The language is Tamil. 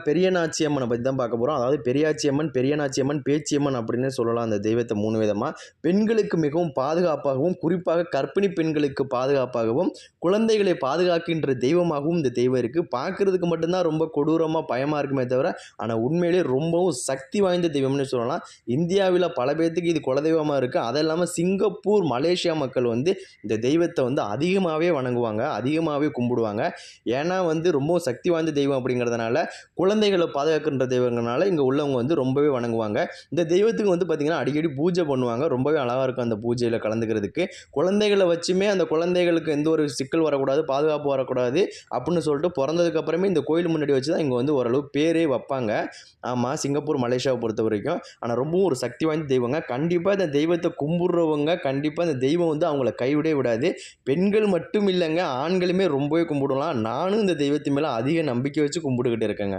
பெரிய நாச்சியம்மனை பத்தி தான் பார்க்க போறோம். அதாவது பெரியாச்சியம்மன், பெரிய நாச்சியம்மன், பேச்சியம்மன் அப்படின்னு சொல்லலாம் அந்த தெய்வத்த 3 விதமா. பெண்களுக்கு மிகவும் பாதுகாப்பாகவும், குறிப்பாக கர்ப்பிணி பெண்களுக்கு பாதுகாப்பாகவும், குழந்தைகளை பாதுகாக்கின்ற தெய்வமாகவும் இந்த தெய்வம் இருக்கு. பார்க்கறதுக்கு மட்டும் தான் ரொம்ப கொடூரமா, பயமா இருக்குமே தவிர, ஆனா உண்மையிலேயே ரொம்பவும் சக்தி வாய்ந்த தெய்வம்னு சொல்லலாம். இந்தியாவில பல பேத்துக்கு இது குலதெய்வமா இருக்கு. அது இல்லாம சிங்கப்பூர், மலேசியா மக்கள் இந்த தெய்வத்த அதிகமாவே வணங்குவாங்க, அதிகமாவே கும்பிடுவாங்க. ஏன்னா ரொம்பவும் சக்தி வாய்ந்த தெய்வம் அப்படிங்கிறதுனால குழந்தைகளை பாதுகாக்கின்ற தெய்வங்கனால இங்கே உள்ளவங்க ரொம்பவே வணங்குவாங்க. இந்த தெய்வத்துக்கு பார்த்தீங்கன்னா அடிக்கடி பூஜை பண்ணுவாங்க. ரொம்பவே அழகாக இருக்கும் அந்த பூஜையில் கலந்துக்கிறதுக்கு. குழந்தைகளை வச்சுமே அந்த குழந்தைகளுக்கு எந்த ஒரு சிக்கல் வரக்கூடாது, பாதுகாப்பு வரக்கூடாது அப்படின்னு சொல்லிட்டு பிறந்ததுக்கு அப்புறமே இந்த கோயில் முன்னாடி வச்சு தான் இங்கே ஓரளவு பேரே வைப்பாங்க. ஆமாம், சிங்கப்பூர் மலேசியாவை பொறுத்த வரைக்கும். ஆனால் ரொம்பவும் ஒரு சக்தி வாய்ந்த தெய்வங்க. கண்டிப்பாக இந்த தெய்வத்தை கும்பிடுறவங்க கண்டிப்பாக இந்த தெய்வம் அவங்கள கைவிடவே விடாது. பெண்கள் மட்டும் இல்லைங்க, ஆண்களுமே ரொம்பவே கும்பிடலாம். நானும் இந்த தெய்வத்து மேலே அதிக நம்பிக்கை வச்சு கும்பிட்டுக்கிட்டு இருக்கேங்க.